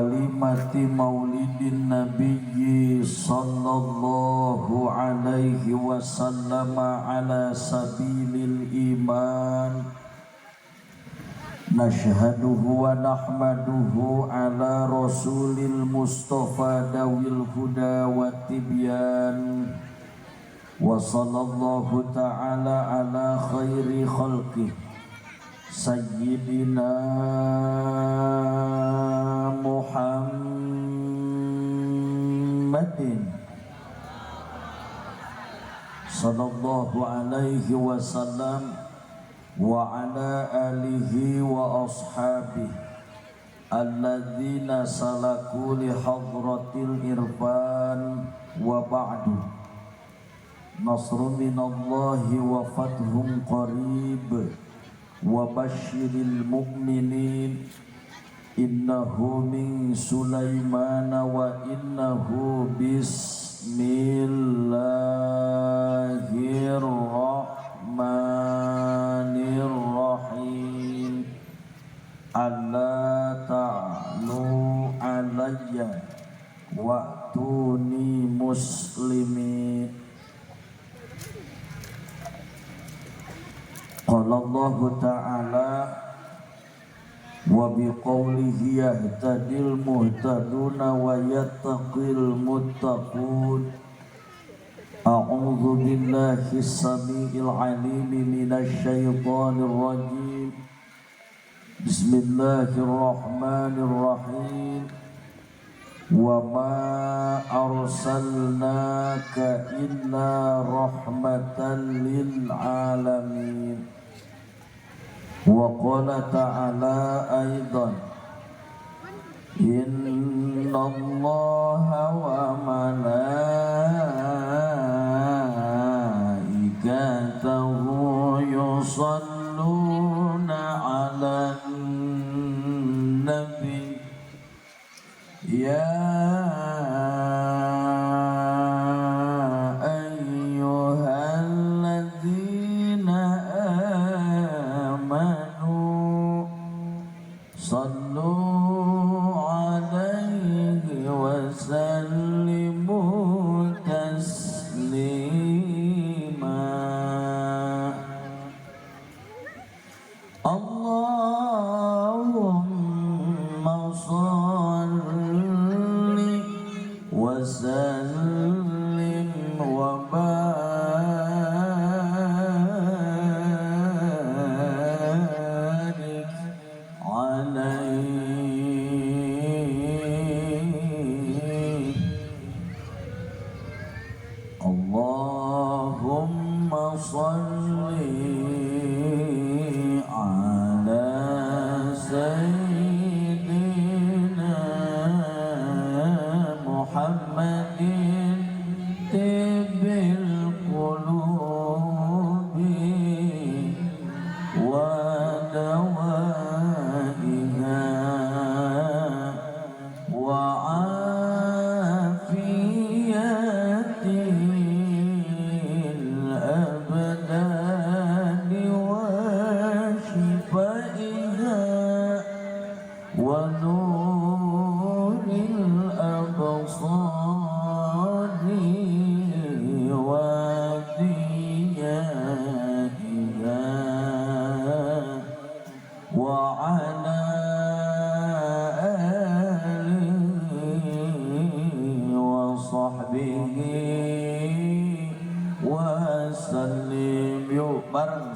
walimati maulidin nabiyyi sallallahu alaihi wasallam ala sabilil iman. Nashhaduhu wa nahmaduhu ala rasulil mustafa dawil huda wa tibyan. Wa sallallahu ta'ala ala khairi khalqih Sayyidina Muhammadin sallallahu alaihi wasallam wa ala alihi wa ashabihi alladzina salaku li hadratil irfan wa ba'du. Nasrun minallahi wa fathun qarib wa basyiril mu'minin. Innahu min Sulaiman wa innahu bismillahirrahmanirrahim. Alla ta'lu alayya wa'tuni muslimin. Qala Allah Ta'ala wa biqawlihi yahtadil muhtaduna wa yattaqil muttaqun. A'udzu billahi as-sami'il 'alim minasy syaithanir rajim. Bismillahirrahmanirrahim. Wa ma arsalnaka illa rahmatan lil alamin. Wa qala ta'ala aidan innallaha wa malaikatahu yusalluna 'alan nabi ya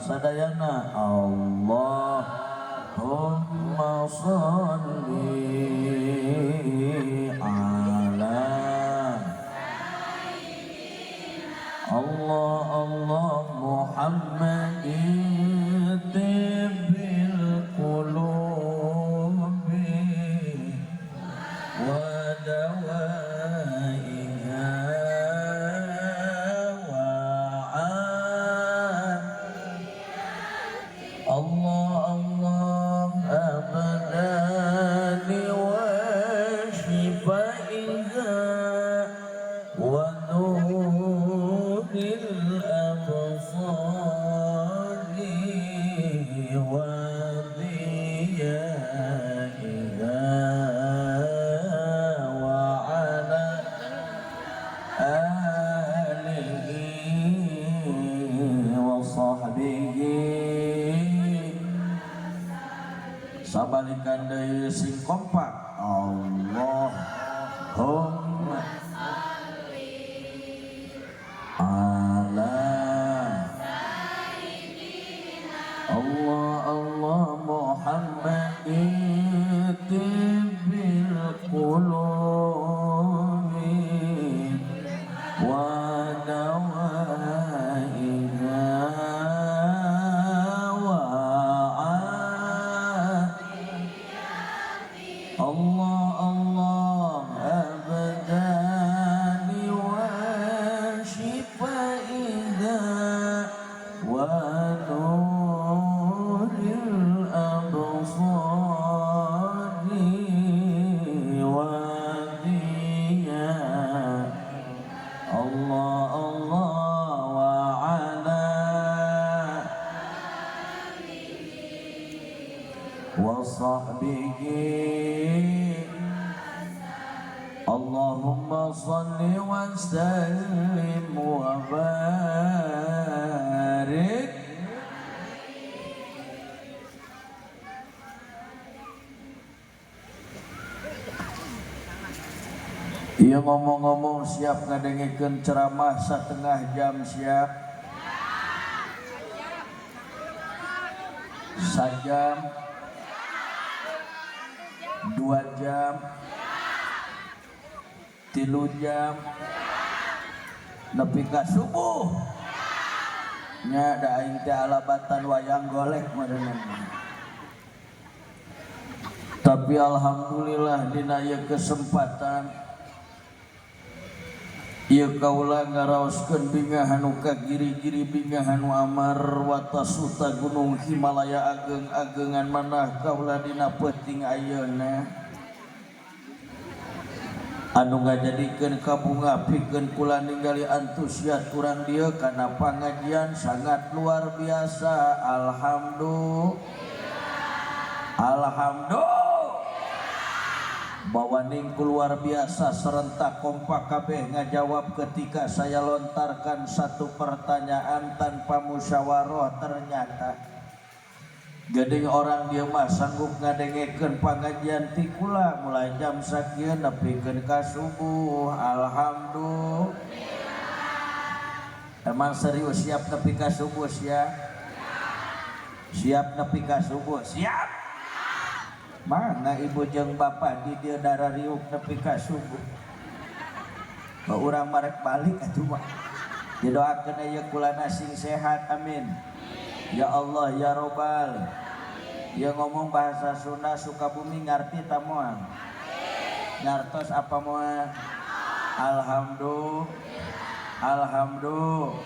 sadayana Allahumma sholli ala Allah Muhammadin tibbil qulubi wa dawaiha Allah abadani wa sabalikan deui sing kompak Allahumma ala Allah Muhammadin tibbil qulubi wa dawaiha wa Allah abdani wa shifaiha wa nuril absari wa diya Allah wa ala wa sahbihi Allahumma salli wa sallim wa barik. Ia ngomong-ngomong siap ngadengikeun ceramah setengah jam siap. Sajam 2 jam 3 jam nepi ka subuh nya da aing teh alabatan wayang golek meureun. Tapi alhamdulillah dina ieu kesempatan ieu kaula ngaraoskeun bingahan nu kagiri-giri bingahan nu amar watasuta gunung Himalaya ageng-agengan manah kaula dina peuting ayeuna anu ngajadikeun kabunga pikeun kula ningali antusias urang dieu kana pangajian sangat luar biasa. Alhamdulillah bawaning luar biasa serentak kompak kabeh ngajawab ketika saya lontarkan satu pertanyaan tanpa musyawarah. Ternyata geuning orang dia mah sanggup ngadengekeun pangajian ti kula mulai jam sakieu nepikeun ka subuh. Alhamdulillah. Emang serius siap nepi ka subuh siap? Siap nepi ka subuh siap? Mana ibu jeung bapak di dieu dara riuk nepi ka subuh? Ba urang marek balik atuh mah. Didoakeun aya kulana sing sehat amin. Ya Allah ya Robbal. Ya ngomong bahasa Sunda Sukabumi ngarti tamuan. Ngartos apa moal? Alhamdulillah.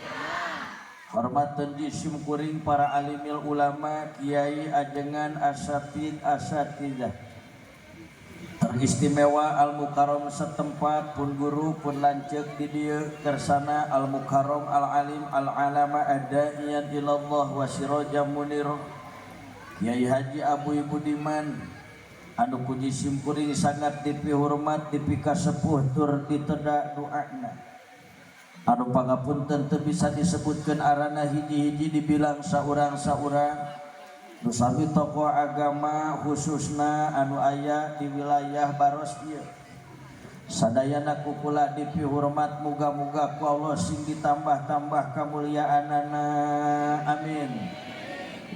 Hormateun jisim kuring para alimil ulama, kiai ajengan asatidzah. Teristimewa al-mukarram setempat pun guru pun lanceuk di dieu kersana al-mukarram al-alim al-alama ad-da'iyan ilallah wa sirajam munir Kiai Haji Abu Budiman anu ku jisim kuring sangat dipihormat dipikasepuh tur diteda doana anu pangapunten teu bisa disebutkeun arana hiji-hiji dibilang saurang-saurang nu sami tokoh agama khususna anu aya di wilayah baros ieu sadayana kukula dipihormat muga-muga ku Allah sing ditambah-tambah kamuliaanana amin.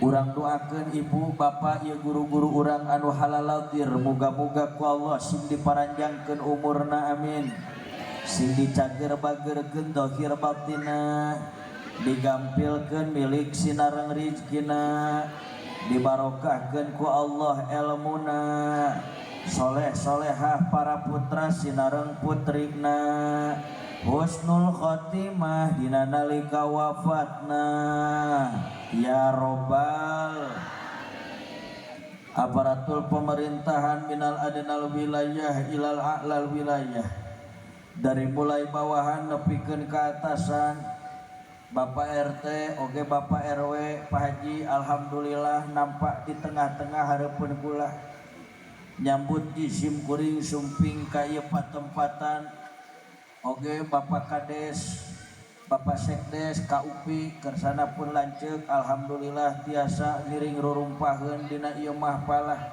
Urang doakeun ibu bapak ieu guru-guru urang anu halalatir muga-muga ku Allah sing diparanjangkeun umurna amin. Sing dicager-bagerkeun dohir batina digampilkeun milik sinareng rizkina dibarokahkeun ku Allah ilmuna soleh-solehah para putra sinareng putrina husnul khotimah dina nalika wafatna ya Robbal. Aparatul pemerintahan minal adnal wilayah ilal a'lal wilayah dari mulai bawahan nepikeun ke atasan Bapak RT oge Bapak RW Pak Haji alhamdulillah nampak di tengah-tengah hareupeun kula nyambut jisim kuring sumping ka ieu patempatan oge Bapak Kades Bapak Sekdes KUPI kersana pun lanceuk alhamdulillah tiasa ngiring rurumpaheun dina ieu mahfalah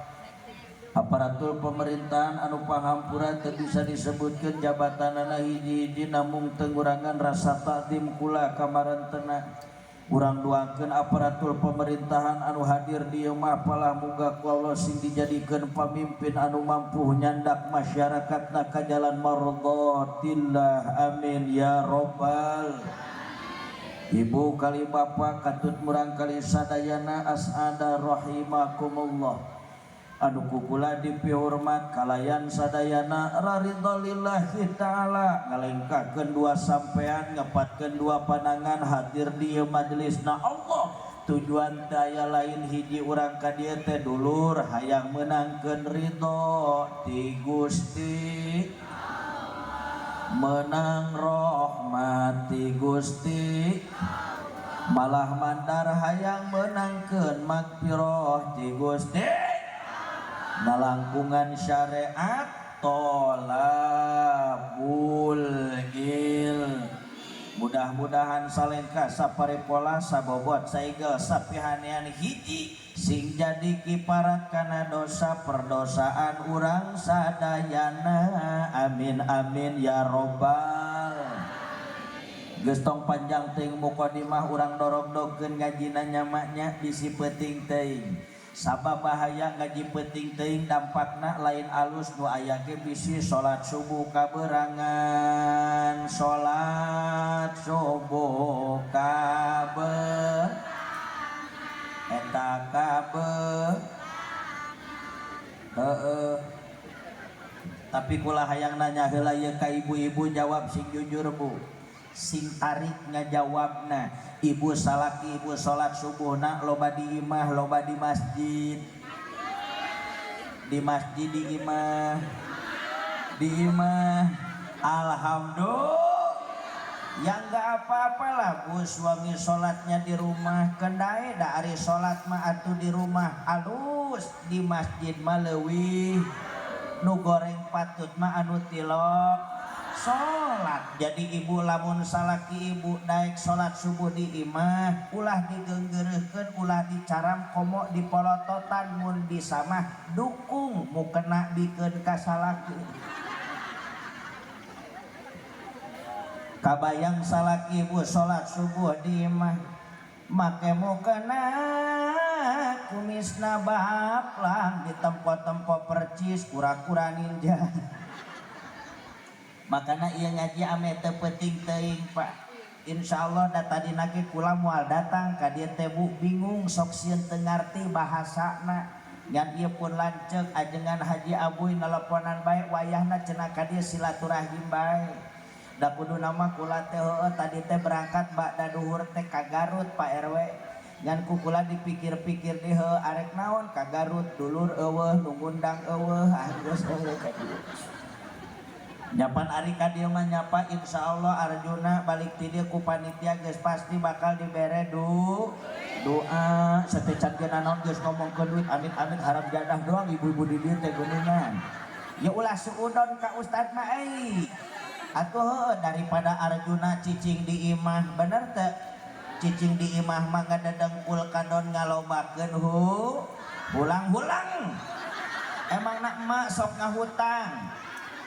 aparatur pemerintahan anu pangampura teu bisa disebutkeun jabatanana hiji-hiji namung tengurangan rasa takdim kula kamarentena. Urang doakeun aparatur pemerintahan anu hadir di ieu mah palah muga ku Allah sing dijadikeun pamimpin anu mampu nyandak masyarakatna ka jalan mardhatillah amin ya robbal. Ibu kali bapak katut murang kali sadayana as'ada rahimakumullah. Anu kukula dipihormat kalayan sadayana raridhalillahi ta'ala ngalengkahkeun dua sampean ngepatkeun dua panangan hadir di majelisna Allah. Tujuan daya lain hiji urang ka dieu teh dulur hayang menangkeun ridho ti Gusti, menang rahmat ti Gusti, malah mandar hayang menangkeun magfirah ti Gusti, nalangkungan syariat tolabul il. Mudah-mudahan salengkah saparepola sabobot saigel sapihanean hiji sing jadi kiparat kana dosa perdosaan urang sadayana amin amin ya robbal. Geus tong panjang teuing mukadimah urang dorog-dogkeun ngajina nyamaknya bisi peuting teuing. Sabab bahaya ngaji penting teuing dampakna lain alus nu aya ge bisi salat subuh kaberangan, salat subuh eta tapi kula hayang nanya heula ieu ka ibu-ibu jawab sing jujur Bu. Sing tarik ngajawabna ibu salaki ibu salat subuhna loba di imah loba di masjid di imah alhamdulillah yang gak apa-apa lah Bu suami salatnya di rumah kendai dari salat mah atuh di rumah alus di masjid mah leuwih nu goreng patut mah anu tilok salat. Jadi ibu lamun salaki ibu daek salat subuh di imah ulah digeunggeureukkeun ulah dicaram komo dipolototan mun bisa mah dukung mukena bikeun ka salaki. Kabayang salaki ibu salat subuh di imah make mukena kumisna baplang di tempo-tempo percis kura-kura ninja. Makana ieu ngaji ame teu penting teuing Pak. Insyaallah da tadina ge kula moal datang ka dieu teh Bu bingung sok sieun teu ngarti bahasana. Ngan ieu pun lanceuk ajengan Haji Abuy nelponan bae wayahna cenah ka dieu silaturahim bae. Da kuduna mah kula teh heueuh tadi teh berangkat bakda duhur teh ka Garut Pak RW. Ngan ku kula dipikir-pikir deui heueuh arek naon ka Garut dulur eueuh nu ngundang eueuh geus eueuh ka dieu. Nyapan ari ka dieu mah nyapa insyaallah arjuna balik ti dieu ku panitia geus pasti bakal dibere doa satecan geuna naon geus ngomongkeun duit amit-amit harap jadah doang ibu-ibu di dieu teh geuningan. Ya ulah suudon ka ustad mah euy. Atuh daripada arjuna cicing di imah bener teu? Cicing di imah mah ngadedengkul kadon ngalobakeun hulang-hulang. Emang nak emak sok ngahutang.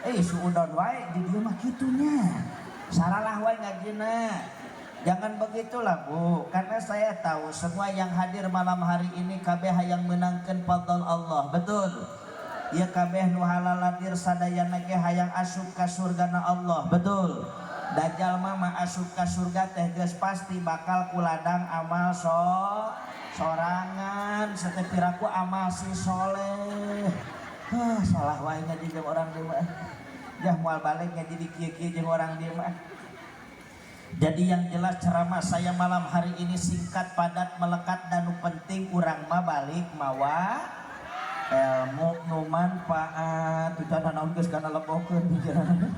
Suudon wae di dieu mah kitunya. Saralah wae ngajina. Jangan begitulah Bu, karena saya tahu semua yang hadir malam hari ini kabeh hayang menangkeun fadl Allah, betul? Ieu kabeh nu halal hadir sadayana ge hayang asup ka surgana Allah, betul? Dajjal mah asup ka surga teh geus pasti bakal kuladang amal sorangan satepiraku amal si soleh. Salah wae ngaji jeung orang dieu mah. Jah moal balik ngaji di kieu-kieu jeung orang dieu mah. Jadi yang jelas ceramah saya malam hari ini singkat, padat, melekat dan penting urang mah balik mawa ilmu nu manfaat. Teu can naon geus kana lebohkeun pikiran.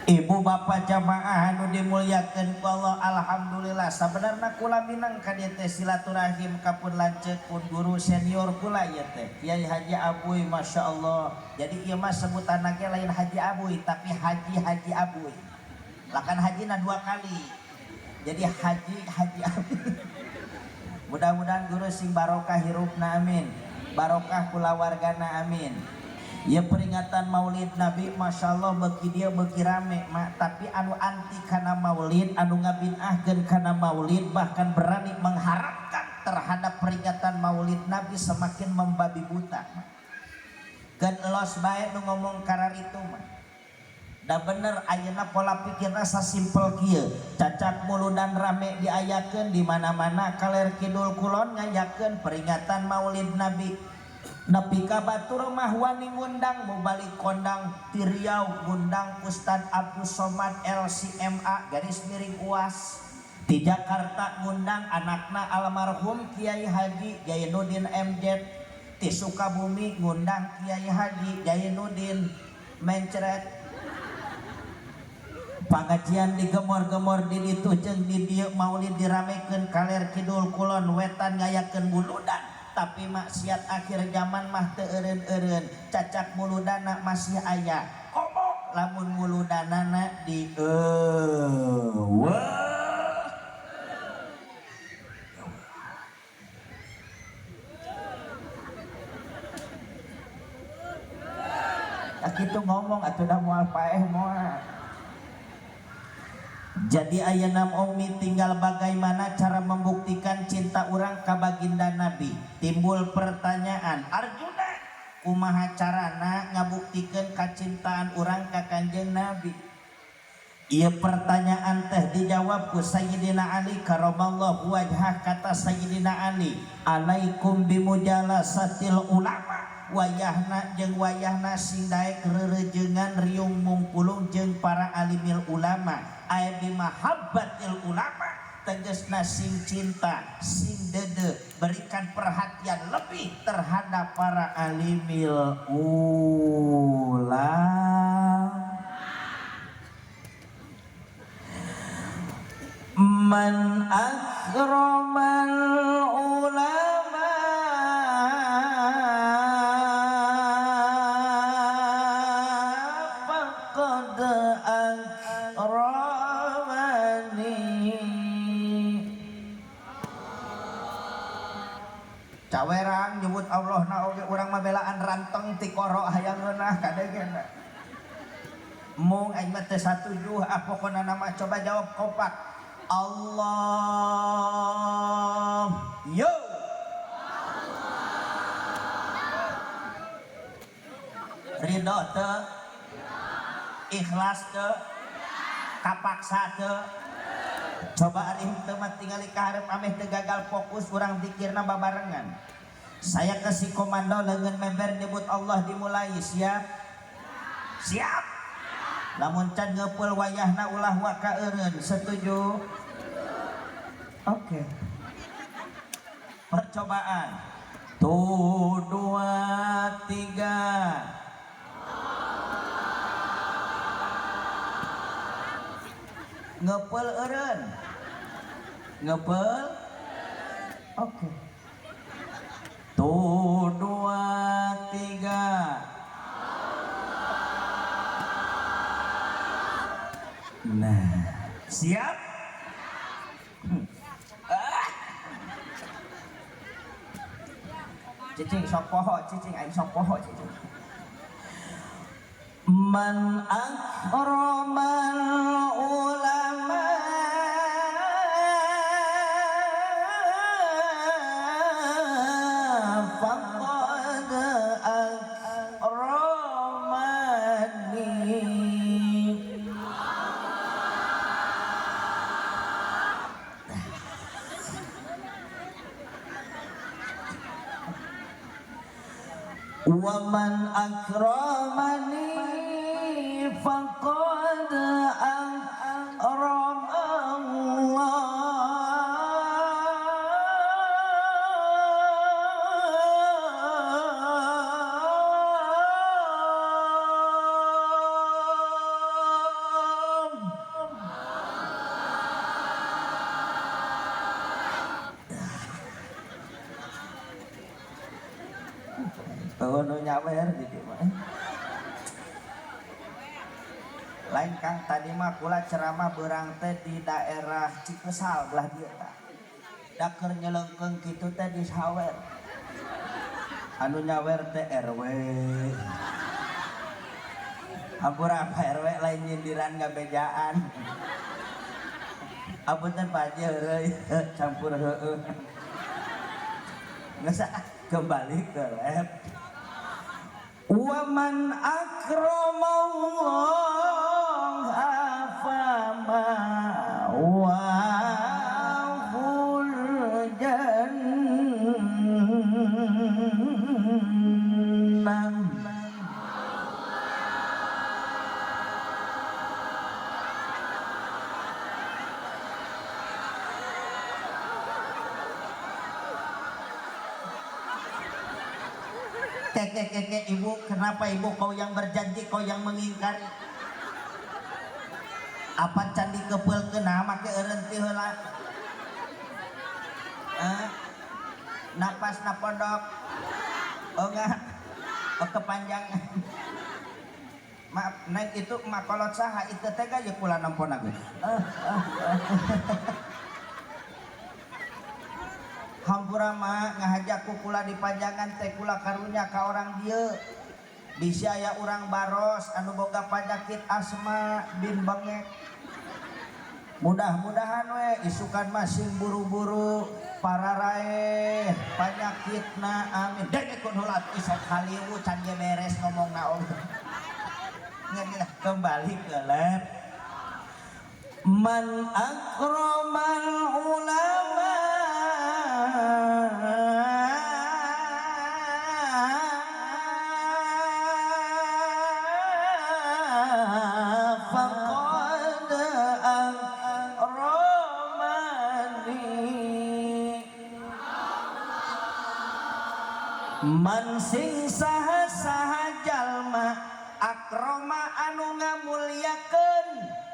Ibu bapak jamaah anu dimuliakeun ku Allah, alhamdulillah sabenerna kula minang ka dieu teh silaturahim kapun lanceuk pun guru senior kula ieu teh Kiai Haji Abuy masyaallah. Jadi ieu mah sebutanna ge lain Haji Abuy tapi Haji Abuy. Lakan hajina 2 kali. Jadi Haji Abuy. Mudah-mudahan guru sing barokah hirupna amin, barokah kulawargana amin. Ya peringatan maulid Nabi Masya Allah bagi dia bagi rame tapi anu anti karena maulid, anu ngabinahkeun karena maulid, bahkan berani mengharapkan terhadap peringatan maulid Nabi semakin membabi buta. Kan elos bae nu ngomong karar itu mah. Da bener ayeuna pola pikirna sasimpel kieu, cacat muludan rame diayakeun di mana-mana kaler kidul kulon ngayakeun peringatan maulid Nabi. Nepi ka batur mah wani ngundang mau balik kondang ti Riau ngundang Ustad Abdus Somad LCMA garis miring UAS. Di Jakarta ngundang anakna almarhum Kiai Haji Jainuddin MZ. Di Sukabumi ngundang Kiai Haji Jainuddin Mencret. Pengajian digemor-gemor di ditu jeung di dieu maulid diramekeun kaler kidul kulon wetan ngayakeun muludan, tapi maksiat akhir zaman mah teu eureun-eureun, cacak muludana masih aya. Komo lamun muludanana di kitu ngomong atuh da moal paeh moal. Jadi ayeuna Umi tinggal bagaimana cara membuktikan cinta orang ka baginda Nabi. Timbul pertanyaan, Arjuna kumaha carana ngabuktikeun kacintaan orang ka Kanjeng Nabi? Ieu pertanyaan teh dijawab ku Sayyidina Ali karamallahu wajhah. Kata Sayyidina Ali, alaikum bimujalasatil ulama, wayahna jeung wayahna sing daek rerejengan riung mungpulung jeung para alimil ulama. Aya bimahabbatil ulama, tegasna sing cinta sing dede berikan perhatian lebih terhadap para alimil ulama. Man akramal ulama faqad cawerang nyebut Allah na oge urang mah belaan ranteng ti koro hayang leunah kadegena. Mung aing mah teu satuju pokona nama coba jawab kompak. Allah yo ridho teu, ikhlas teu, kapaksa teu. Coba ari henteu mah tingali ka hareup ameh teu gagal fokus urang zikirna babarengan. Saya kasih komando leungeun member nyebut Allah dimulai. Siap? Siap. Lamun can ngeupul wayahna ulah waka eureun. Setuju? Oke. Percobaan. 1 2 3. Ngeupul eureun. Ngeupul? Oke. 1 2 3. Nah, siap? Cicing sok poho, cicing aing sok poho cicing. Man akramal ulama faqad akramani. Wa man akramani faqad akram Allah. Ono nyawer di dieu mah. Lain Kang tadi mah kula ceramah beurang teh di daerah Cikesal belah dieu tah. daker nyelengkeung kitu teh disawer anu nyawer teh RW hampura apa RW lain nyindiran ngabejaan apunten Pak Haji heureui campur heueuh geus kembali ke lab wa man akramallah fama wahul jannah Kek ibu, kenapa ibu kau yang berjanji, kau yang mengingkari? Apa candi kepel kena make eureun ti heula? Napas na pondok. Oh enggak. Oh kepanjangan. Maaf, naik itu makolot saha itu teh ga kula namponan. Hampura mah ngahajak kula di panjangan teh kula karunya ka orang dieu bisa aya urang baros anu boga panyakit asma bin bangek mudah-mudahan we isukan masing buru-buru pararae panyakitna amin dek ikut hulat isok haliwu can ge beres ngomongna Allah kembali ke lab man akramal ulama faqad akramani man sing saha-saha jalma akrama anu ngamulyakeun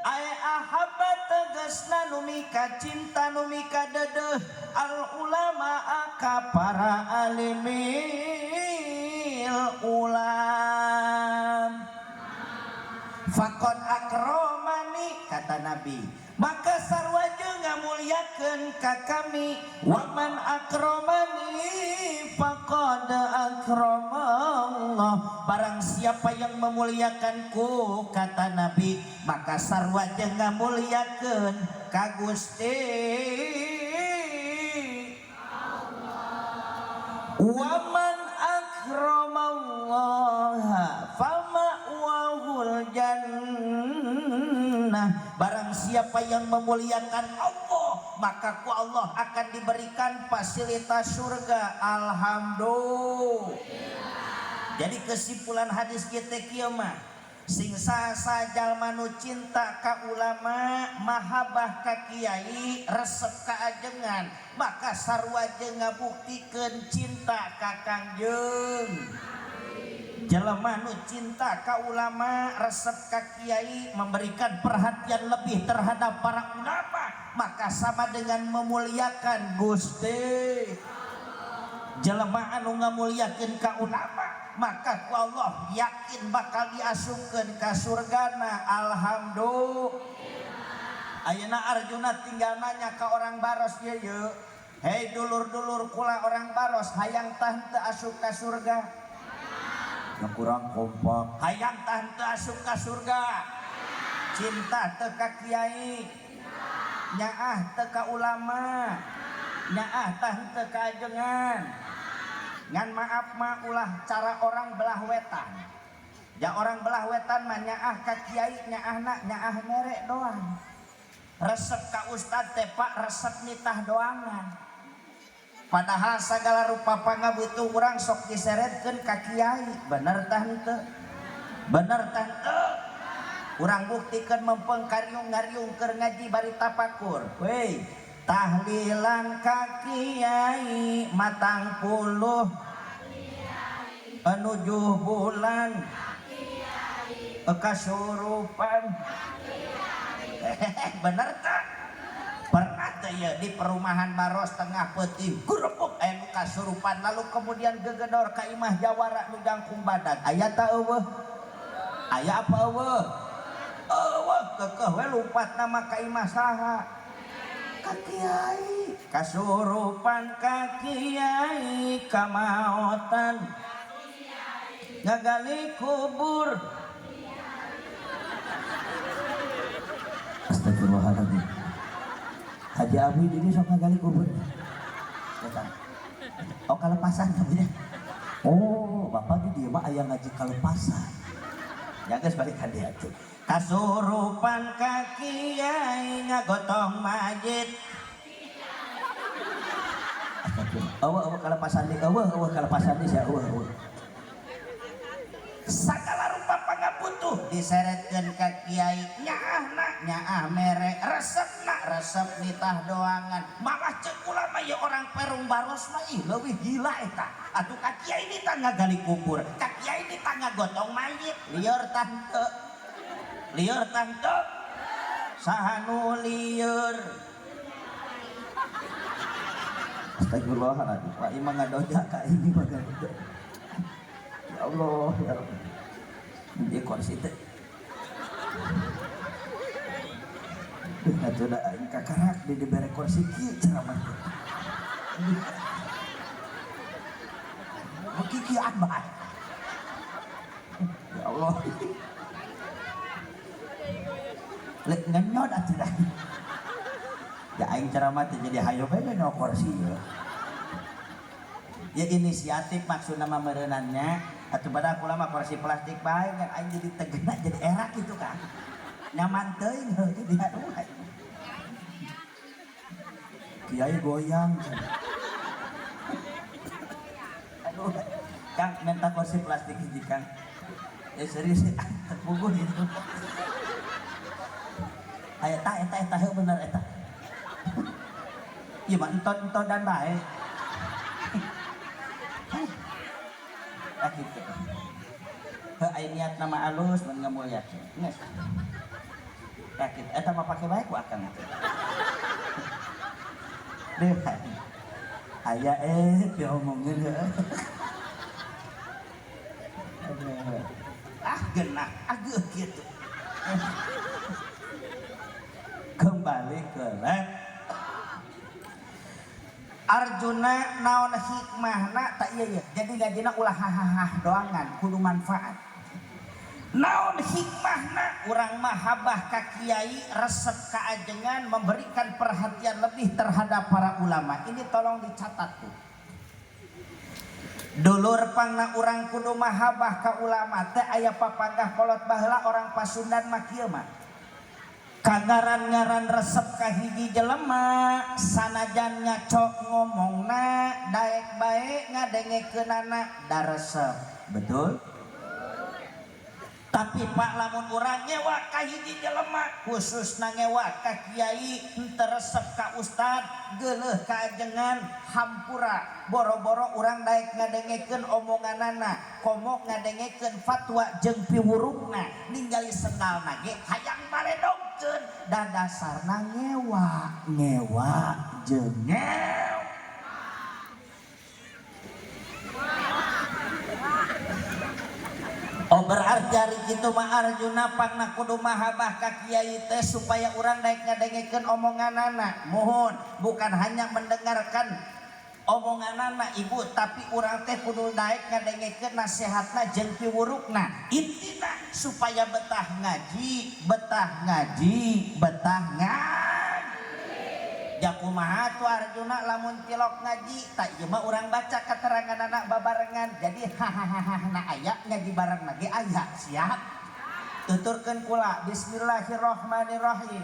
ay ahabba tegasna nu mika cinta nu mika dedeh al ulama ka para alimil ulam faqad akramani kata Nabi maka sarwa jeung ngamulyakeun ka kami wa man akramani faqad akramallah barang siapa yang memuliakanku kata Nabi maka sarwa jeung ngamulyakeun ka Gusti wa man akramallaha fama'wahul jannah barang siapa yang memuliakan Allah maka ku Allah akan diberikan fasilitas surga alhamdulillah. Jadi kesimpulan hadis kita kieu mah sing saha jalma nu cinta ka ulama mahabbah ka kiai resep ka ajengan maka sarua jeung ngabuktikeun cinta ka Kangjeng jelema nu cinta ka ulama resep ka kiai memberikan perhatian lebih terhadap para ulama maka sama dengan memuliakan Gusti jelema anu ngamuliakeun ka ulama maka ku Allah yakin bakal diasupkeun ka surgana alhamdulillah. Ayeuna Arjuna tinggal nanya ka orang baros ieu hei dulur-dulur kula orang baros hayang tah teu asup ka surga ya kurang kompak hayang tah teu asup ka surga cinta teu ka kiai nyaah teu ka ulama nyaah tah teu ka ajengan ngan maaf mah ulah cara orang belah wetan ya orang belah wetan mah nyaah ka kiai nyaahna nyaah merek doang resep ka ustad teh pak resep nitah doangan padahal segala rupa pangabutuh urang sok diseretkeun ka kiai bener tah henteu bener tah henteu urang buktikeun mempeng kariung-ngariung keur ngaji bari tapakur weh tahlilan ka kiai matang puluh nujuh bulan kasurupan bener tak pernah tuh ya di perumahan baros tengah peti gurupuk nu kasurupan lalu kemudian gegedor ka imah jawara nu jangkung badan aya ta eueuh aya apa eueuh eueuh kekeh we lupat nama ka imah saha ka kiai kasurupan ka kiai kamaotan ngagali kubur. Astagfirullahaladzim. Haji Abi ini sok ngagali kubur. Oh kalepasan namanya. Oh bapak di dia mah aya ngaji kalepasan. Ya guys balikan dia tuh. Kasurupan ka kiai ngagotong majid. Awa kalepasan di awa kalepasan di sia awa. Sagala rupa pangabutuh diseretkeun ka kiai nyaah mere resep nitah doangan malah ceuk ulama ya orang Perung Baros mah ih leuwih gila eta atuh ka kiai nitah ngagali kubur ka kiai nitah ngagotong mayit lieur tah teu saha nu lieur. Astagfirullahaladzim Pak Imam ngadoja ka ini mah ngadoja. Ya Allah ya Rabbi dia kursi teh atuh da aing kakarak di dibere kursi kieu ceramah oke kieu abad ya Allah lek ngenyot atuh dah ya aing ceramah teh jadi hayo bae no kursi ya inisiatif maksud nama mereunannya atuh pada aku lama kursi plastik bae kan aing jadi tegena jadi erak gitu kan nyaman teuing jadi aduh kiai goyang aduh Kang minta kursi plastik hiji Kang serius terpuguh gitu aya eta heuh bener eta ieu mah entot dan bae gitu. Heuh niat nama alus mun ngamulyakeun. Geus. Yakin eta mah pake bae ku akang. Deh. Aya diomongkeun heuh. Genah ageuh kitu. Kembali ke rap. Arjuna naon hikmahna tak iya jadi gajina ulah hahaha doangan kudu manfaat naon hikmahna urang mahabah ka kiai resep kaajengan memberikan perhatian lebih terhadap para ulama ini tolong dicatat tuh dulur pangna urang kudu mahabah ka ulama teh aya papanggah kolot baheula orang Pasundan mah kieu mah kagaran-garan resep ka hiji jelema sanajan nyacok ngomongna daek bae ngadengekeunana da resep betul tapi Pak lamun urang nyewa ka hiji jelema khususna nyewa ka kiai henteu resep ka ustad geuleuh kaajengan hampura boro-boro urang daek ngadengekeun omonganana komo ngadengekeun fatwa jeung piwurugna ninggali sendalna ge hayang maledog dan dasarna ngewa jeung oh berarti ari kitu mah Arjuna pangna kudu mahabah ka kiai teh supaya urang daek ngadengekeun omonganana mohon bukan hanya mendengarkan omonganana ibu tapi urang teh kudu daek ngadengekeun nasihatna jeung piwurugna intina supaya betah ngaji jakumaha tuh Arjuna lamun tilok ngaji tak ieu mah urang baca keteranganana babarengan jadi hahaha na aya ngaji bareng lagi aya siap tuturkeun kula bismillahirrahmanirrahim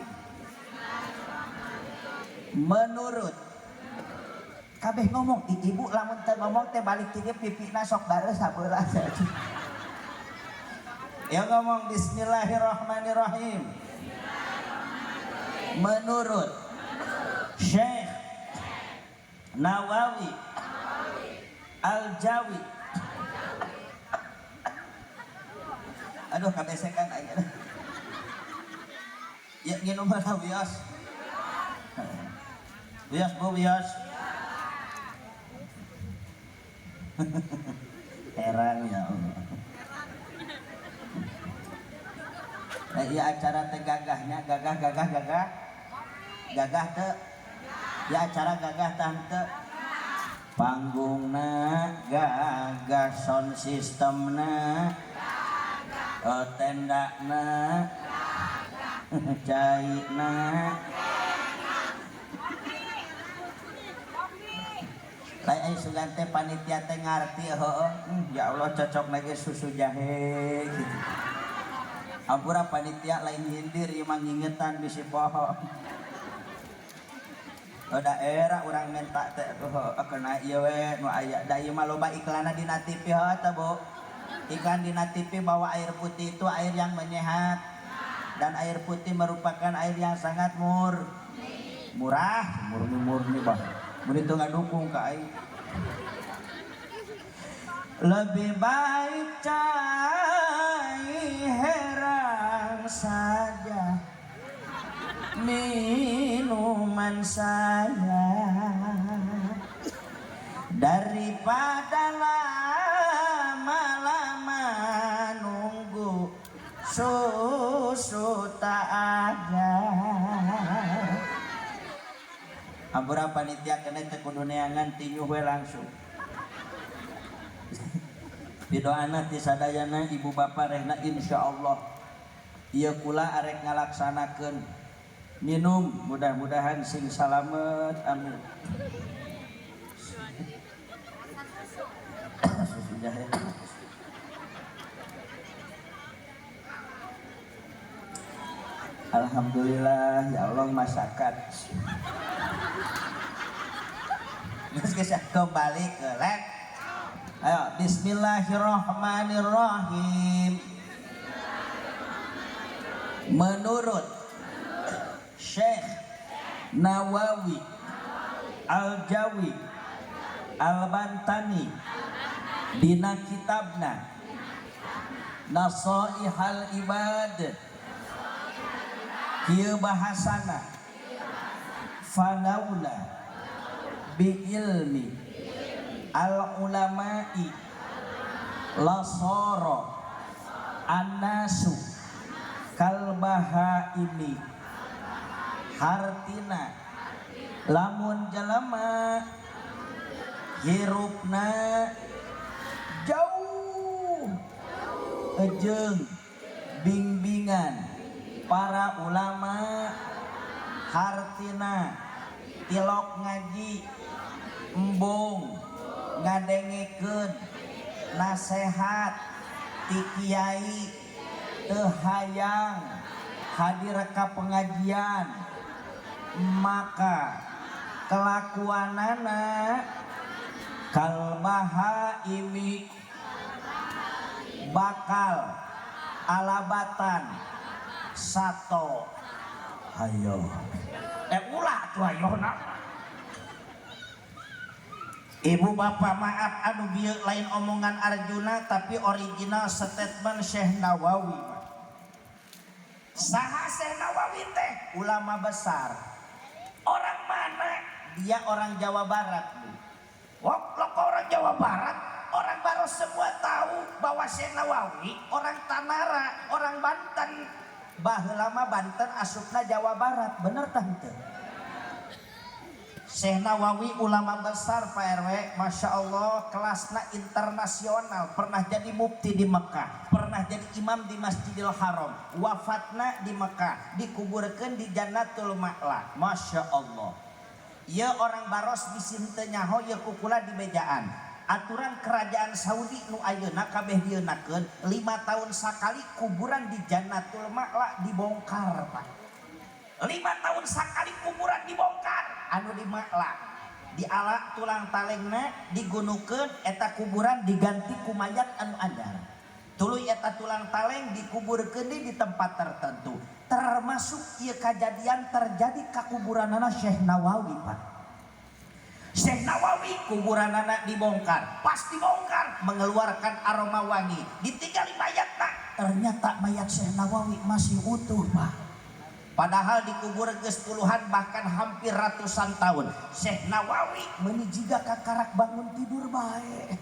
menurut kabeh ngomong ibu lamun teu ngomong teh balik ti dieu pipina sok bareus sabeula ya ngomong bismillahirrahmanirrahim menurut Syekh Nawawi Al-Jawi aduh kabesekan aja ya nginum lah wios bu wios heran ya Allah iya acara teh gagahnya gagah teh Ya acara gagah tante. Panggungna gagah, sound systemna tendana cairna lain sugan teh panitia teh ngarti ya Allah cocok lagi susu jahe gitu. Ampura panitia lain hindir ieu mah ngingetan bisi poho. Daerah orang minta teh kena ieu we nu aya da ieu mah loba iklanna dina TV teh Bu. Iklan di TV bahwa air putih itu air yang menyehat dan air putih merupakan air yang sangat murah, murni bah. Mun itu ngadukung ka air. Lebih baik cai herang saja minuman saya daripada lama-lama nunggu susu tak ada. Ampura panitia kena teh kudu neangan tinyuh we langsung. Didoana ti sadayana ibu bapak rehna insyaallah ieu kula arek ngalaksanakeun minum mudah-mudahan sing salamet amin. Susu jahe. Alhamdulillah ya Allah masakan. Geus kembali ke lek. Ayo bismillahirrahmanirrahim. Menurut Syekh Nawawi Al-Jawi Al-Bantani dina kitabna Nasaihal Ibad kieu bahasana fanaula bi ilmi al ulama'i lasara annasu kal bahaimi hartina lamun jalema hirupna jauh jeung bimbingan para ulama hartina tilok ngaji embung ngadengekeun nasehat ti kiai teu hayang hadir ka pengajian maka kelakuanana kalbahaimi bakal alabatan sato hayo ulah tuh hayona. Ibu bapak maaf anu bieu lain omongan Arjuna tapi original statement Syekh Nawawi. Saha Syekh Nawawi teh? Ulama besar. Orang mana? Dia orang Jawa Barat. Wah, orang Jawa Barat, orang Baros semua tahu bahwa Syekh Nawawi orang Tanara, orang Banten. Baheula mah Banten asupna Jawa Barat, bener tante? Syekh Nawawi ulama besar Pak RW, Masya Allah kelasnya internasional, pernah jadi mufti di Mekah, pernah jadi imam di Masjidil Haram, wafatna di Mekah, dikuburkan di Jannatul Ma'la. Masya Allah. Ya orang Baros disintenyaho ya kukula di bejaan. Aturan kerajaan Saudi nu ayeuna kabeh dieunakeun 5 tahun sekali kuburan di Jannatul Ma'la dibongkar Pak. 5 tahun sekali kuburan dibongkar. Anu di Ma'la diala tulang talengna digunukeun eta kuburan diganti ku mayat anu adar. Tuluy eta tulang taleng dikuburkeun di tempat tertentu. Termasuk ieu kejadian terjadi ka kuburanana Syekh Nawawi Pak. Syekh Nawawi kuburanana dibongkar. Pas dibongkar mengeluarkan aroma wangi. Ditinggali mayatna. Ternyata mayat Syekh Nawawi masih utuh Pak. Padahal dikubur geus puluhan bahkan hampir ratusan tahun. Syekh Nawawi meuni jiga kakarak bangun tidur bae.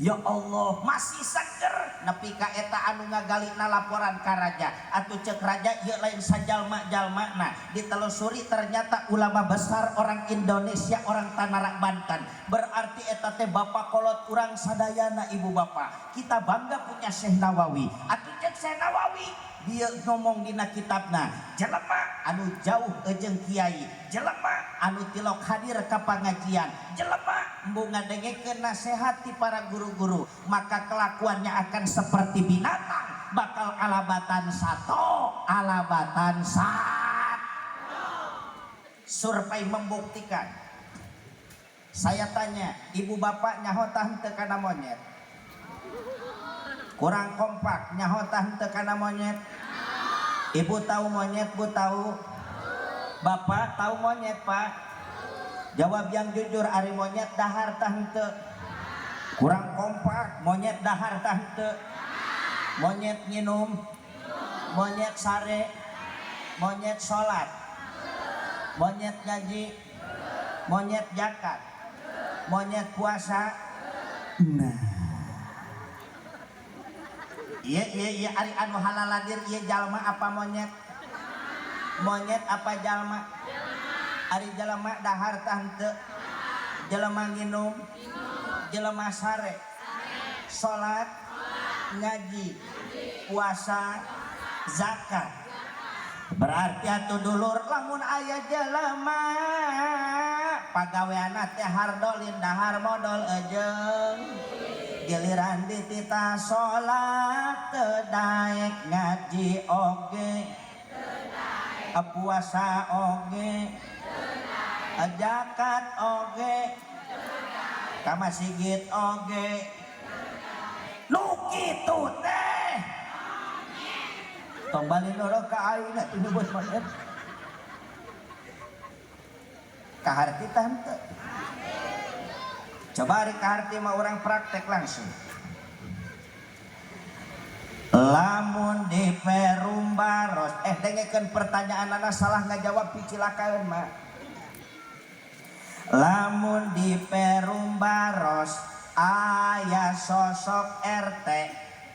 Ya Allah masih seger nepi ka eta anu ngagalina laporan ka raja atuh ceuk raja ieu lain sajalma-jalmana ditelusuri ternyata ulama besar orang Indonesia orang Tanara Banten berarti eta teh bapak kolot urang sadayana ibu bapak kita bangga punya Syekh Nawawi atuh ceuk Syekh Nawawi dia ngomong dina kitabna jelema anu jauh jeung kiai jelema anu tilok hadir ka pangajian jelema embu ngadengekeun nasihat ti para guru-guru maka kelakuannya akan seperti binatang bakal alabatan sato alabatan sat. Survei membuktikan. Saya tanya ibu bapak nyaho tah henteu kana monyet kurang kompak nyaho tah henteu kana monyet. Ibu tahu monyet, bu tahu. Bapak tahu monyet, Pak. Jawab yang jujur, ari monyet dahar tah henteu. Kurang kompak, monyet dahar tah henteu. Monyet nginum, monyet sare, monyet sholat, monyet ngaji, monyet zakat, monyet puasa. Nah. Iya ari anu halaladir ieu jalma apa monyet? Monyet apa jalma? Ari jalma dahar tah henteu. Jalma nginum, jalma sare, salat, ngaji, puasa, zakat. Berarti atuh dulur lamun aya jalma pagaweana teh hardolin dahar modal ejeung. Giliran ditita sholat daek ngaji oge puasa oge zakat oge kamasigit oge nu kitu teh tong bali loro ka ayeuna teu nyebut monyet kaharti tah henteu. Coba hari kaharti mah orang praktek langsung. Lamun di Perumbaros, dengekeun pertanyaan anak salah ngajawab picilakaeun mah. Lamun di Perumbaros aya sosok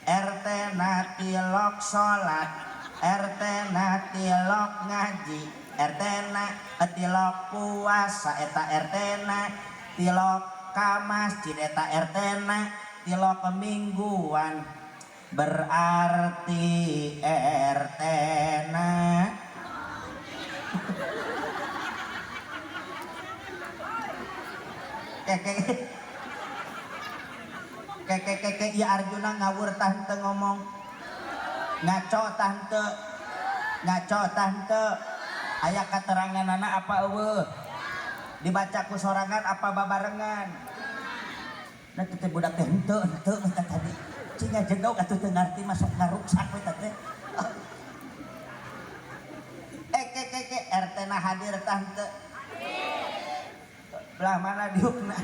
RT na tilok salat, RT na tilok ngaji, RT na tilok puasa, eta RT na tilok ka masjid eta RT na tilok mingguan berarti RT na keke ya Arjuna ngawur tah henteu ngomong ngaco tah henteu aya kateranganana apa eueuh dibaca ku sorangan apa babarengan. Nah teh budak teh henteu eta tadi. Cenah jendog atuh teu ngarti masuk ngaruksak we teh. RT na hadir tah henteu. Belah mana diukna?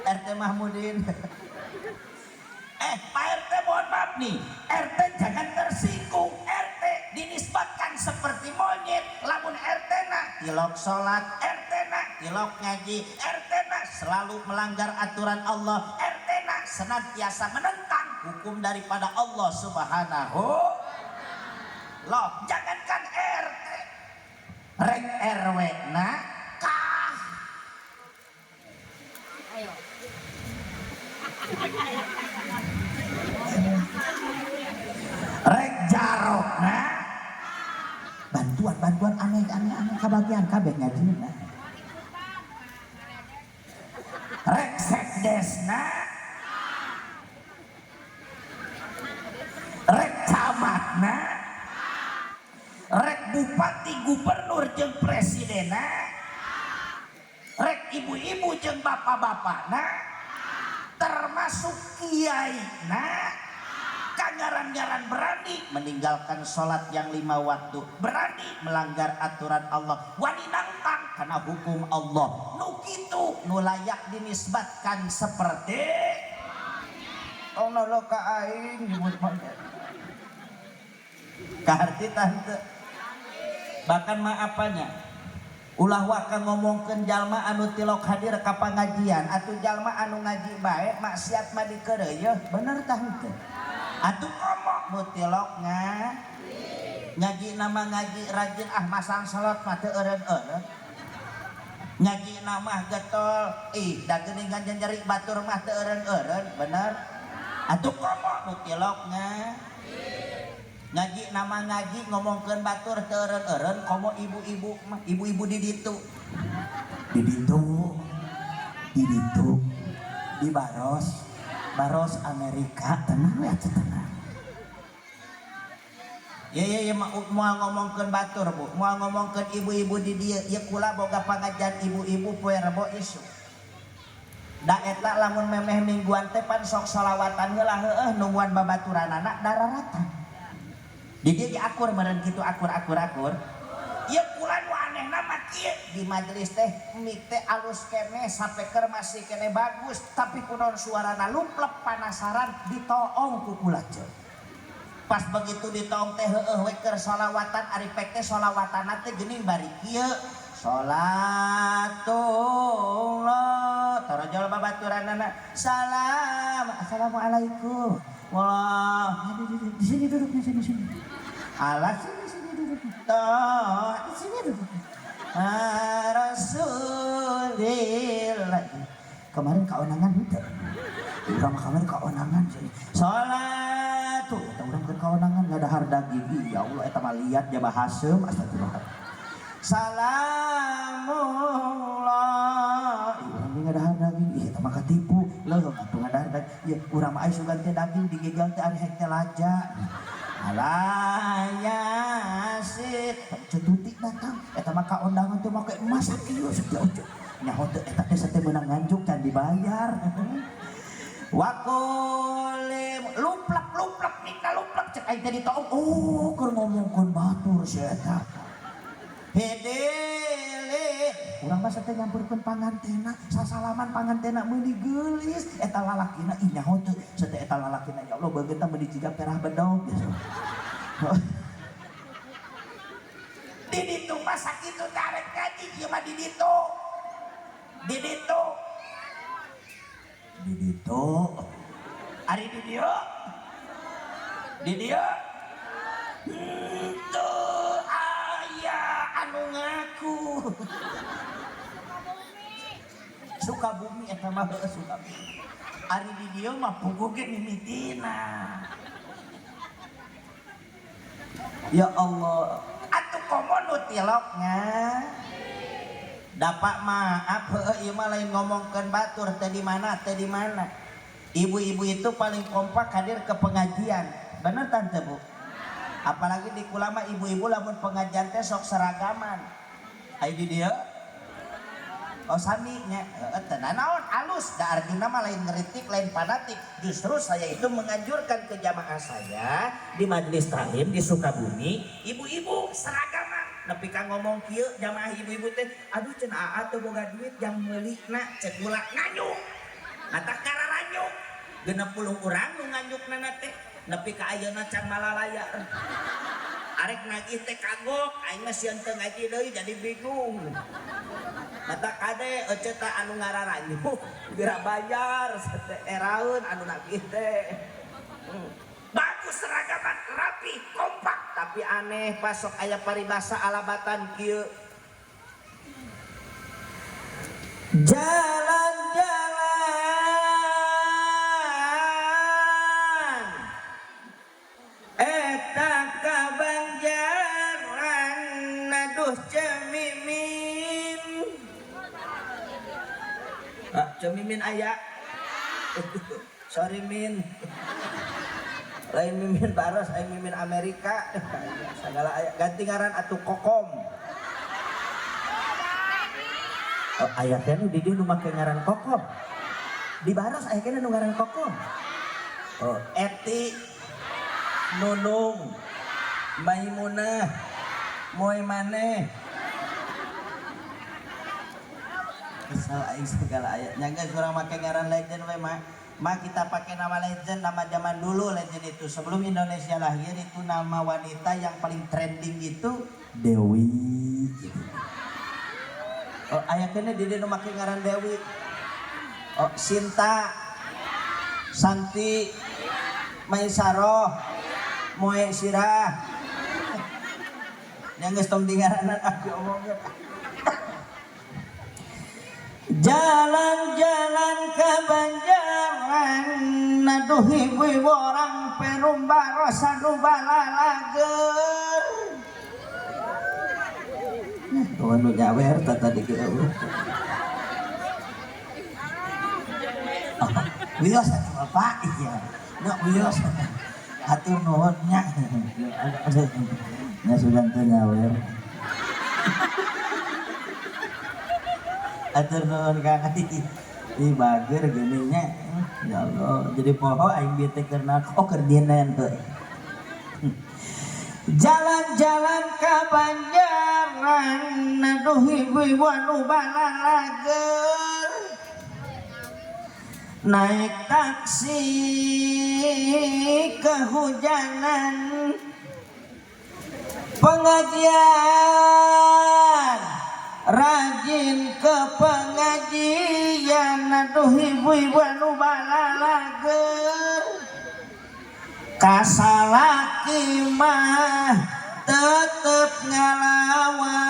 RT Mahmudin. Pak RT mohon maaf nih. RT jangan tersinggung. RT dinisbatkan seperti monyet. Lamun RT na tilok sholat, RT na tilok ngaji, RT na selalu melanggar aturan Allah, RT na senantiasa menentang hukum daripada Allah Subhanahu. Loh, jangankan RT, rek RW na kah. Ayo. Rek jarok na bantuan aneh kabagian kabeh ngajina. Rek sekdesna, rek camatna, rek bupati gubernur jeung presidena, rek ibu-ibu jeung bapak-bapakna, termasuk kiaina. Kangaran-ngaran berani meninggalkan sholat yang 5 waktu, berani melanggar aturan Allah, wani nantang karena hukum Allah. Nu kitu nu layak dinisbatkan seperti ono lo ka aing nyebut monyet. Kaharti tante. Bahkan maafanya ulah waka ngomongkeun jalma anu tilok hadir ka pangajian atuh jalma anu ngaji bae maksiat mah dikeureuh bener tah henteu atuh komo nu tilok ngaji nama ngaji rajin masang salat mah teu eureun-eureun ngaji nama getol da geuningan janjari batur mah teu eureun-eureun bener atuh komo nu tilok ngaji nama ngaji ngomongkeun batur teu eureun-eureun komo ibu-ibu mah ibu-ibu di ditu di baros Amerika tenang we atuh tenang ya moal ngomongkeun batur Bu moal ngomongkeun ibu-ibu di dieu ieu kula boga pangajian ibu-ibu poe Rebo isu da eta lamun memeh mingguan teh pan sok shalawatan heula heueuh nungguan babaturanana dararatan di dieu akur meureun kitu akur ieu kula nu anehna mah kieu di majelis teh mik teh alus keneh sapeker masih keneh bagus tapi kunaon suarana lumplep panasaran ditoong ku kula ceuk pas begitu ditoong teh heueuh we keur shalawatan ari pek teh shalawatanna teh geuning bari kieu sholatullah tarojol babaturanana salam assalamualaikum wallah di sini duduk di sini alas sini duduk toh di sini duduk Rasulillah kemarin kaonangan henteu urang kemarin kaonangan salat tuh eta urang keur kaonangan ngadahar daging ya Allah eta mah liat jabah haseum astagfirullah salamullah urang ngadahar daging eta mah katipu leuh atuh ngadahar daging ieu urang mah aya sugan teh daging digegal teh ari hek teh laja alayasit cetuti datang eta mah kaondangan teh make emas kieu sakieu nyaho teh eta teh sateh meunang nganjuk can dibayar wakolim lumplek nikna lumplek cek aing teh ditoong keur ngomongkeun batur si eta hedele urang mah sateh nyampurkeun pangantena sasalaman pangantena meuli geulis eta lalakina ih nyaho teh sateh eta lalakina ya Allah beungeut teh meuli jiga perah bedog biasa di ditu mah sakitu tarek ngaji ieu mah di ditu ari di dieu teu aya anu ngaku Sukabumi eta mah Sukabumi ari di dieu mah puguh ge mimitina ya Allah atuh komo nu tilokna dapat maaf heueuh ieu mah lain ngomongkeun batur teh di mana ibu-ibu itu paling kompak hadir ke pengajian bener tante Bu apalagi di kula mah ibu-ibu lamun pengajian teh sok seragaman aya di dieu oh sami nya teu naon alus da artina mah lain ngeritik lain fanatik justru saya itu menganjurkan ke jamaah saya di majelis taklim di Sukabumi ibu-ibu seragaman nepi ka ngomong kieu jamaah ibu-ibu teh aduh cenah aa teu boga duit jang meulina cek gula nganyuk ngatak kararanyuk 60 urang nu nganyukna teh nepi ka ayeuna can malalayar arek nagih teh kagok aing mah sieun teu ngaji deui jadi bingung ngatak kade ece teh anu ngararanyuk geura bayar teh eraeun anu nagih teh bagus seragaman rapi kompak tapi aneh pasok aya paribasa alabatan kieu jalan-jalan eta kabanjaran naduh cemimin cemimin aya sorry min lain mimin baros lain mimin Amerika segala aya ganti ngaran atuh kokom oh ayatnya nu di dieu nu make ngaran kokom di baros aya keneh nu ngaran kokom oh Eti Nunung Maimunah moe maneh asal aing segala aya nya geus urang make ngaran legend we mah kita pakai nama legend, nama zaman dulu legend itu sebelum Indonesia lahir itu nama wanita yang paling trending itu Dewi gitu. Oh, aya kene di dieu make ngaran Dewi. Oh, Sinta, Santi, Maisaroh, Moe Sirah. Yang geus tong dingaranan aku omongnya. Jalan-jalan ke Banjaran, aduh ibu-ibu orang Perumbaro sanu balalager. Tuhan nu nyawer tadi kira wios bapak iya nggak wios hatur nuhunnya nya sudah teu nyawer hatur nuhun Kang ih bager geuning nya ya Allah jadi poho aing bieu teh keur keur dieun teh jalan-jalan ke Banjaran aduh ibu-ibu anu balalager naik taksi kehujanan pengajian rajin ke pengajian aduh ibu-ibu anu balalager kasalaki mah tetep ngalawan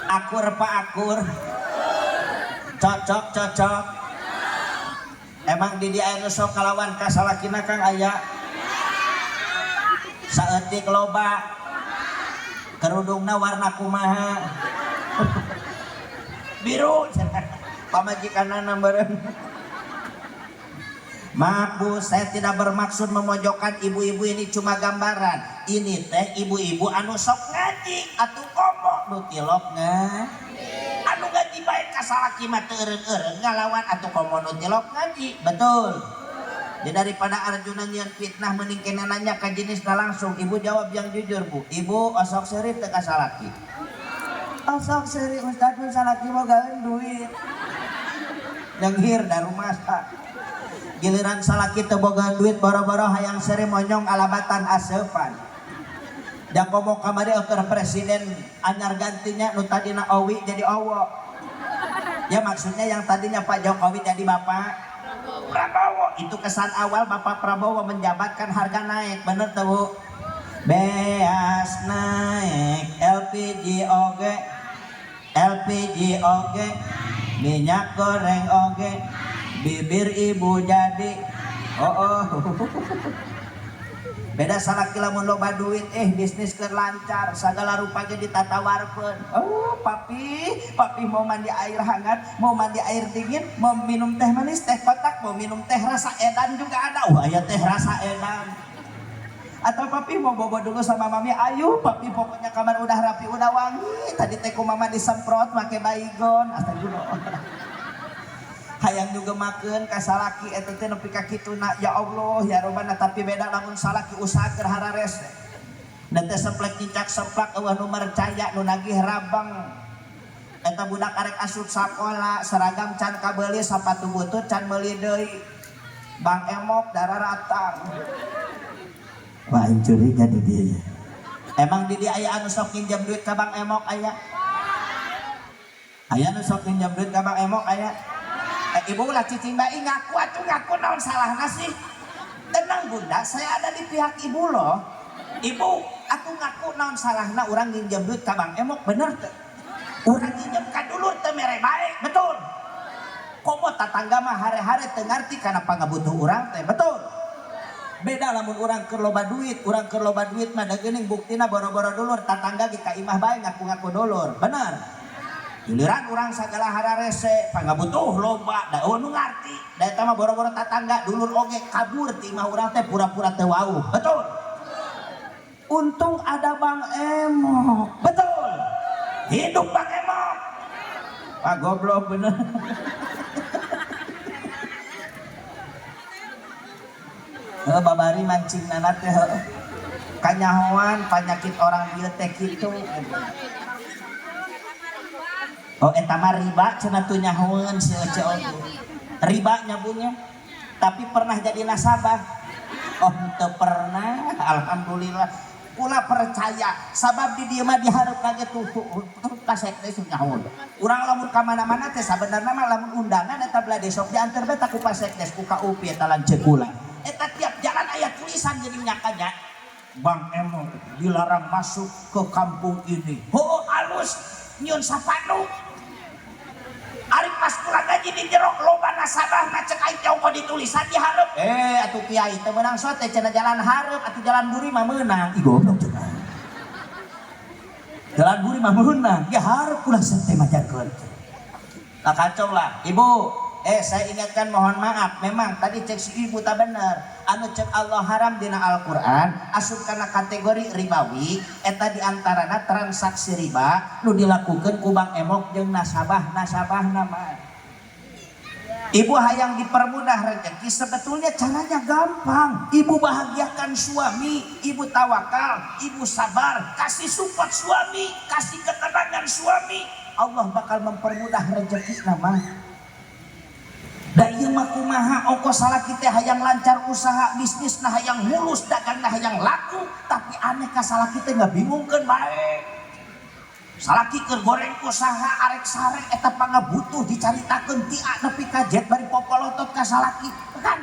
akur pak akur cocok emang di dia anu sok kalawan kasalakina Kang aya saeutik loba kerudungna warna kumaha biru pamajikanna nambareun maaf Bu saya tidak bermaksud memojokkan ibu-ibu ini cuma gambaran ini teh ibu-ibu anu sok ngaji atuh komo nu tilokna anu ngaji bae kasalaki mah teu eureung-eureung ngalawan atuh komo nu tilok ngaji betul jadi daripada Arjuna nyian fitnah mending kena nanya ka jenisna langsung ibu jawab yang jujur Bu ibu osok seuri teu kasalaki osok seri Ustaz pun salaki mau gawean duit denghir dari masa giliran salaki teu bogaan duit boro-boro hayang seri monyong alabatan asepan da komo kamari keur presiden anyar gantinya nu tadina Owi jadi Owo ya maksudnya yang tadinya Pak Jokowi jadi Bapak Prabowo itu kesan awal Bapak Prabowo menjabatkan harga naik bener tuh Bu beas naik LPG oge minyak goreng oge bibir ibu jadi beda salaki lamun loba duit bisnis keur lancar sagala rupanya ditatawarkeun papi mau mandi air hangat mau mandi air dingin mau minum teh manis teh kotak mau minum teh rasa edan juga ada aya teh rasa edan atau papi mau bobo dulu sama mami ayo papi pokoknya kamar udah rapi udah wangi tadi teh ku mama disemprot make baygon astagfirullah hayang juga makeun ka salaki eta teh nepi ka kituna ya Allah ya Rabbana tapi beda lamun salaki usaha keur harares da teh seplek cicak seplak eueuh nu mercaya nu nagih rabang eta budak arek asup sakola seragam can kabeuli sapatu butut can meuli deui Bang Emok dararatang wah curiga di dia emang di dia aya anu sok pinjam duit ka Bang Emok aya anu sok pinjam duit ka Bang Emok aya ibu ulah cicimbai ngaku naon salahna sih tenang bunda saya ada di pihak ibu loh ibu aku ngaku naon salahna urang pinjam duit ka Bang Emok bener teh urang pinjam ka dulur teh mere bae betul komo tatangga mah hare-hare teu ngarti kana pangabutuh urang teh betul beda lamun urang keur loba duit mah da geuning buktina boro-boro dulur tatangga ge ka imah bae ngaku-ngaku dulur bener giliran urang sagala hararese pangabutuh loba da nu ngarti da eta mah boro-boro tatangga dulur oge kabur ti imah urang teh pura-pura teu wauh betul untung ada Bang Emok betul hidup Bang Emok Pak goblok bener babari mancing nanat teh kanyahoan penyakit orang ieu teh kitu oh eta mah riba cenah teu nyahoeun si Ece oge riba nyabunya tapi pernah jadi nasabah Oh teu pernah, alhamdulillah. Kula percaya, sabab di dieu mah dihareup kage tuh kasek teh nyaho. Urang lamun ka mana-mana teh sabenerna mah lamun undangan eta bade sok diantar beta ku pasekdes ku KUP eta lanceuk kula. Eta tiap jalan aya tulisan jadi nyakanya. Bang Emo dilarang masuk ke kampung ini. Oh alus nyun sapanu. Ari pas kula gaji di jero loba nasabah na cek aing jauh ditulisan di hareup. Atuh kiai teu meunang sote cenah jalan hareup atuh jalan buri mah meunang. Ih goblok cenah. Jalan buri mah meunang. Ya hareup kula sente majarkeun. Lah kacau lah. Ibu, saya ingatkan mohon maaf, memang tadi cek si ibu tak bener. Anu cek Allah haram dina Al-Quran asup kana kategori ribawi eta diantarana transaksi riba nu dilakukan ku Bang Emok jeung nasabah nama. Ibu hayang dipermudah rezeki, sebetulnya caranya gampang. Ibu bahagiakan suami, ibu tawakal, ibu sabar, kasih support suami, kasih ketenangan suami, Allah bakal mempermudah rezeki nama. Da ieu mah kumaha ongkos salaki teh hayang lancar usaha bisnis nah hayang mulus dagang nah hayang laku, tapi aneh ka salaki teh ngabingungkeun bae. Salaki keur goreng usaha arek sare eta pangabutuh dicaritakeun ti A nepi ka Z bari popolotot ka salaki kan.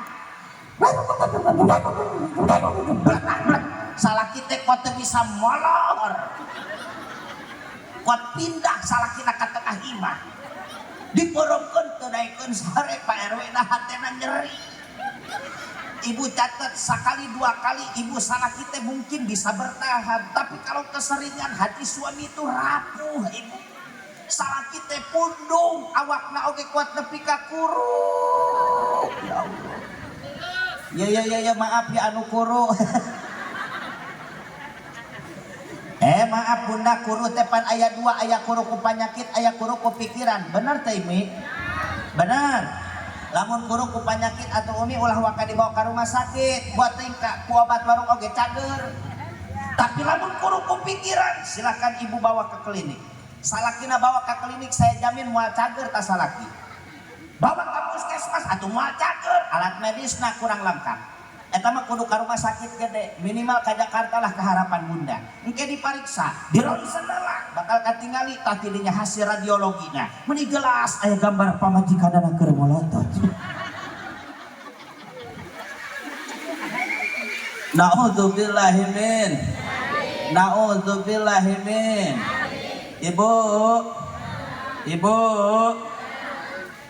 Salaki teh kok teu bisa molor. Kok pindah salakina ka tengah imah. Diporongkeun teu daekeun sare Pak RW nah hatena nyeri. Ibu catat sekali dua kali ibu salaki teh mungkin bisa bertahan, tapi kalau keseringan hati suami itu rapuh ibu. Salaki teh pundung, awakna oge kuat nepi ka kuru. Ya Allah. Ya maaf ya anu kuru. Maaf bunda kuru tepan aya dua, aya kuru ku panyakit, aya kuru ku pikiran. Bener teh Imi? Bener. Lamun kuru ku panyakit atau umi ulah waka dibawa ke rumah sakit buat tingkah ku obat warung oge cager. Tapi lamun kuru ku pikiran silakan ibu bawa ke klinik. Salakina bawa ke klinik saya jamin moal cager tas salaki. Bawa ke puskesmas atuh moal cager, alat medisna kurang lengkap. Eta mah kudu ka rumah sakit gede, minimal ka Jakarta lah ke Harapan Bunda. Engke dipariksa, dironsen lah, bakal katingali tah tidinya hasil radiologinya. Meni gelas aya gambar pamajikanana keur molotot. Nauzubillahi min. Nauzubillahi min.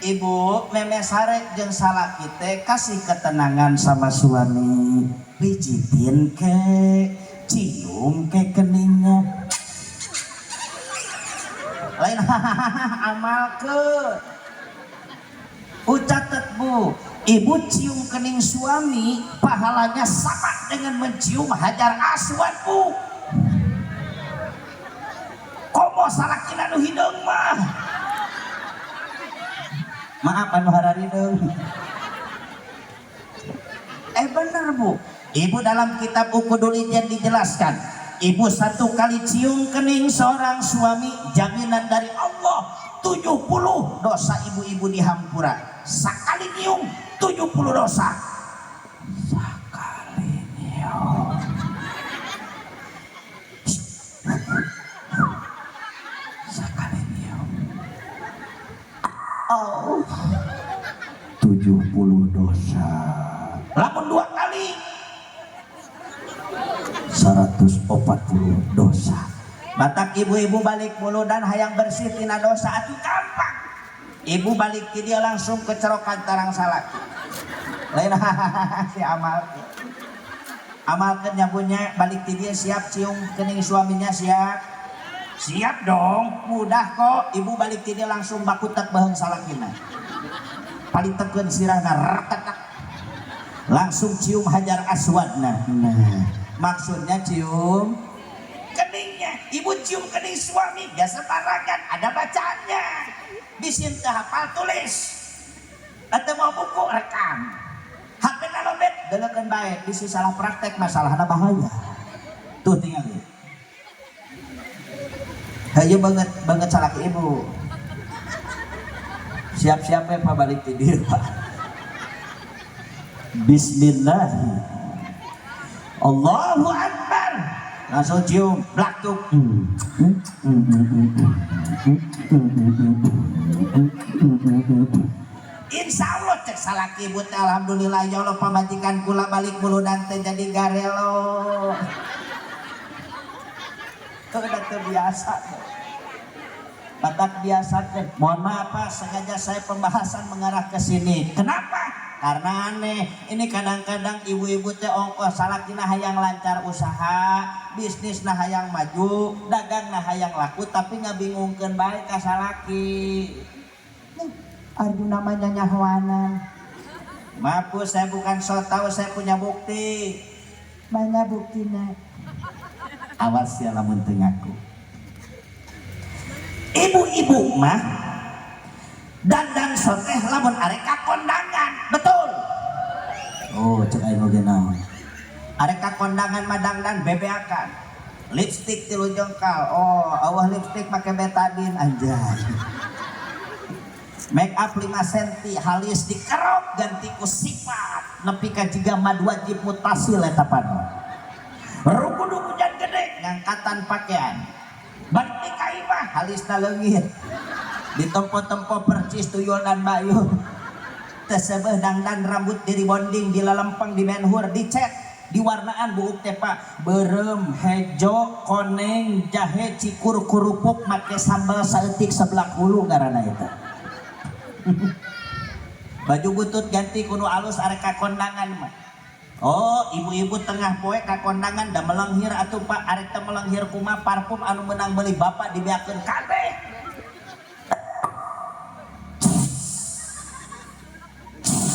Ibu memes harek jeung salaki teh kasih ketenangan sama suami, pijitin ke, cium ke keningnya. Lain amal ke. Ucatet bu, ibu cium kening suami pahalanya sama dengan mencium Hajar Aswad bu. Komo salakina nu hideung mah. Maaf anu hararideng. Bener bu, ibu dalam kitab Uqudul Ijan dijelaskan, ibu satu kali cium kening seorang suami jaminan dari Allah 70 dosa ibu-ibu dihampura. Sakali nyium 70 dosa. Sakali nyium. Sakali nyium. Oh, 70 dosa. Lamun 2 kali 140 dosa. Batak ibu-ibu balik mulu dan hayang bersih tina dosa atuh gampang. Ibu balik ke dia langsung kecerokan tarang salaki. Lain si amalkeun nyabunya balik ke dia siap cium kening suaminya siap. Siap dong, mudah kok. Ibu balik ke dia langsung bakutak baheung salakina. Palitekeun sirahna reketak. Langsung cium Hajar Aswadna. Nah, maksudnya cium keningnya. Ibu cium kening suami biasa sembarangan, ada bacaannya. Bisin teu hafal tulis. Atau mau buku rekam. HP na lobet deulekeun bae, bisi salah praktek masalahna bahaya. Tuh tinggal lihat. Hayu banget salaki ibu. Siap-siap ya Pak balik ke dia Pak. Bismillah. Allahu Akbar. Langsung cium blaktuk. Insya Allah cek salaki ibu teh alhamdulillah ya Allah pamajikan kula balik bulu dan teh jadi garelo. Udah terbiasa. Batak biasa teh. Mohon maaf Pak, sengaja saya pembahasan mengarah ke sini. Kenapa? Karena aneh. Ini kadang-kadang ibu-ibu teh ongkos salakina hayang lancar usaha, bisnis nah hayang maju, dagang nah hayang laku, tapi ngabingungkeun bae ka salaki. Arju namanya nyahwanan. Maaf Bu, saya bukan so tahu, saya punya bukti. Mana buktinya? Awas ya lamun teu ngaku. Ibu-ibu mah dandan soteh lamun arek ka kondangan, betul? Oh, cek aing oge naon. Arek ka kondangan mah dandan bebeakan. Lipstik 3 jengkal. Oh, eueuh lipstik make betadine anjay. Make up 5 cm, halis dikerok ganti ku sifat nepi ka jiga mad wajib mutasil eta pan. Rukudu hujan gede ngangkatan pakaian. Balik ka imah halisna leungit. Di tempo-tempo percis tuyul dan bayu. Teu seubeuh dangdan rambut diri bonding dilalempeng di menhur dicet diwarnaan buuk teh Pak beureum hejo koneng jahe cikur kurupuk make sambal saeutik sebelah hulu ngaranna eta. Baju butut ganti kudu alus arek ka kondangan mah. Oh, ibu-ibu tengah poe ka kondangan da melenghir atuh Pak, arek teh melenghir kumaha parfum anu meunang beli bapak dibeakeun kabeh.